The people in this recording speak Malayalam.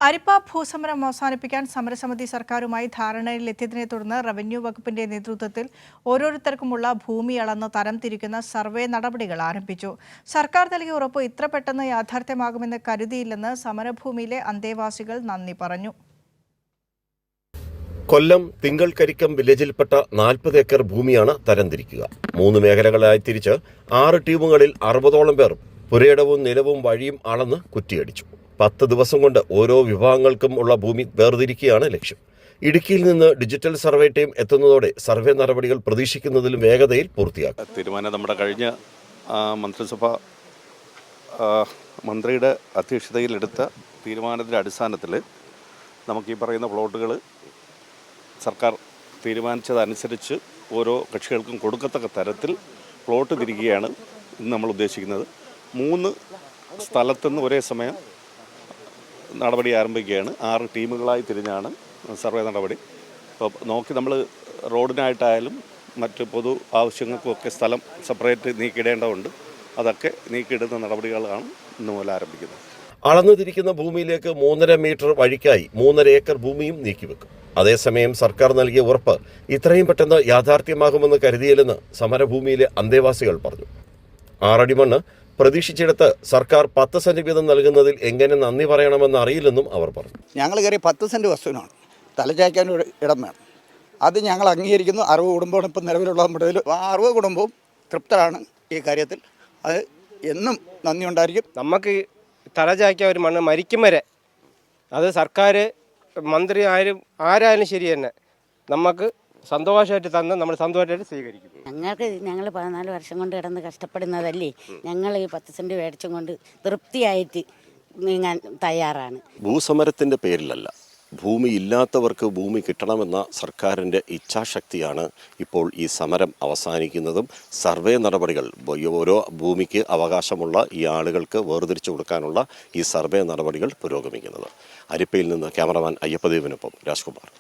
അരിപ്പ ഭൂസമരം അവസാനിപ്പിക്കാൻ സമരസമിതി സർക്കാരുമായി ധാരണയിലെത്തിയതിനെ തുടർന്ന് റവന്യൂ വകുപ്പിന്റെ നേതൃത്വത്തിൽ ഓരോരുത്തർക്കുമുള്ള ഭൂമി അളന്ന് തരംതിരിക്കുന്ന സർവേ നടപടികൾ ആരംഭിച്ചു. സർക്കാർ നൽകിയ ഉറപ്പ് ഇത്ര പെട്ടെന്ന് യാഥാർത്ഥ്യമാകുമെന്ന് കരുതിയില്ലെന്ന് സമരഭൂമിയിലെ അന്തേവാസികൾ നന്ദി പറഞ്ഞു. കൊല്ലം തിങ്കൾക്കരിക്കം വില്ലേജിൽപ്പെട്ട 40 ഏക്കർ ഭൂമിയാണ് തരംതിരിക്കുക. 3 മേഖലകളായി തിരിച്ച് 6 ടീമുകളിൽ 60ഓളം പേർ പുരയിടവും നിലവും വഴിയും അളന്ന് കുറ്റിയടിച്ചു. 10 ദിവസം കൊണ്ട് ഓരോ വിഭാഗങ്ങൾക്കും ഉള്ള ഭൂമി വേർതിരിക്കുകയാണ് ലക്ഷ്യം. ഇടുക്കിയിൽ നിന്ന് ഡിജിറ്റൽ സർവേ ടീം എത്തുന്നതോടെ സർവേ നടപടികൾ പ്രതീക്ഷിക്കുന്നതിലും വേഗതയിൽ പൂർത്തിയാക്കും. തീരുമാനം നമ്മുടെ കഴിഞ്ഞ മന്ത്രിസഭ മന്ത്രിയുടെ അധ്യക്ഷതയിലെടുത്ത തീരുമാനത്തിൻ്റെ അടിസ്ഥാനത്തിൽ നമുക്ക് ഈ പറയുന്ന പ്ലോട്ടുകൾ സർക്കാർ തീരുമാനിച്ചതനുസരിച്ച് ഓരോ കക്ഷികൾക്കും കൊടുക്കത്തക്ക തരത്തിൽ പ്ലോട്ട് തിരിക്കുകയാണ് ഇന്ന് നമ്മൾ ഉദ്ദേശിക്കുന്നത്. 3 സ്ഥലത്തുനിന്ന് ഒരേ സമയം നടപടി ആരംഭിക്കുകയാണ്. 6 ടീമുകളായി തിരിഞ്ഞാണ് സർവേ നടപടി. അപ്പോൾ നോക്കി നമ്മൾ റോഡിനായിട്ടായാലും മറ്റ് പൊതു ആവശ്യങ്ങൾക്കുമൊക്കെ സ്ഥലം സെപ്പറേറ്റ് നീക്കിയിടേണ്ടതുണ്ട്. അതൊക്കെ നീക്കിയിടുന്ന നടപടികളാണ് ഇന്ന് മുതൽ ആരംഭിക്കുന്നത്. അളന്നു തിരിക്കുന്ന ഭൂമിയിലേക്ക് 3.5 മീറ്റർ വഴിക്കായി 3.5 ഏക്കർ ഭൂമിയും നീക്കിവെക്കും. അതേസമയം സർക്കാർ നൽകിയ ഉറപ്പ് ഇത്രയും പെട്ടെന്ന് യാഥാർത്ഥ്യമാകുമെന്ന് കരുതിയില്ലെന്ന് സമരഭൂമിയിലെ അന്തേവാസികൾ പറഞ്ഞു. 6 അടി മണ്ണ് പ്രതീക്ഷിച്ചിടത്ത് സർക്കാർ 10 സെന്റ് വീതം നൽകുന്നതിൽ എങ്ങനെ നന്ദി പറയണമെന്ന് അറിയില്ലെന്നും അവർ പറഞ്ഞു. ഞങ്ങൾ കയറി 10 സെന്റ് വസ്തുവിനാണ് തലചായ്ക്കാൻ ഒരു ഇടം വേണം. അത് ഞങ്ങൾ അംഗീകരിക്കുന്നു. 60 കുടുംബമാണ് ഇപ്പം നിലവിലുള്ള മുതൽ. 60 കുടുംബവും തൃപ്തരാണ് ഈ കാര്യത്തിൽ. അത് എന്നും നന്ദി ഉണ്ടായിരിക്കും. നമുക്ക് തലചായ്ക്കാൻ ഒരു മണ്ണ് മരിക്കും വരെ അത് സർക്കാർ മന്ത്രി ആരായാലും ശരി തന്നെ നമുക്ക് സന്തോഷമായിട്ട് തന്ന് നമ്മൾ സന്തോഷമായിട്ട് സ്വീകരിക്കും. ഞങ്ങൾ 14 വർഷം കൊണ്ട് കിടന്ന് കഷ്ടപ്പെടുന്നതല്ലേ. ഞങ്ങൾ ഈ 10 സെന്റ് മേടിച്ചും കൊണ്ട് തൃപ്തിയായിട്ട് നീങ്ങാൻ തയ്യാറാണ്. ഭൂസമരത്തിൻ്റെ പേരിലല്ല, ഭൂമി ഇല്ലാത്തവർക്ക് ഭൂമി കിട്ടണമെന്ന സർക്കാരിൻ്റെ ഇച്ഛാശക്തിയാണ് ഇപ്പോൾ ഈ സമരം അവസാനിക്കുന്നതും സർവേ നടപടികൾ ഓരോ ഭൂമിക്ക് അവകാശമുള്ള ഈ ആളുകൾക്ക് വേർതിരിച്ചു കൊടുക്കാനുള്ള ഈ സർവേ നടപടികൾ പുരോഗമിക്കുന്നത്. അരിപ്പയിൽ നിന്ന് ക്യാമറമാൻ അയ്യപ്പദേവിനൊപ്പം രാജ്കുമാർ.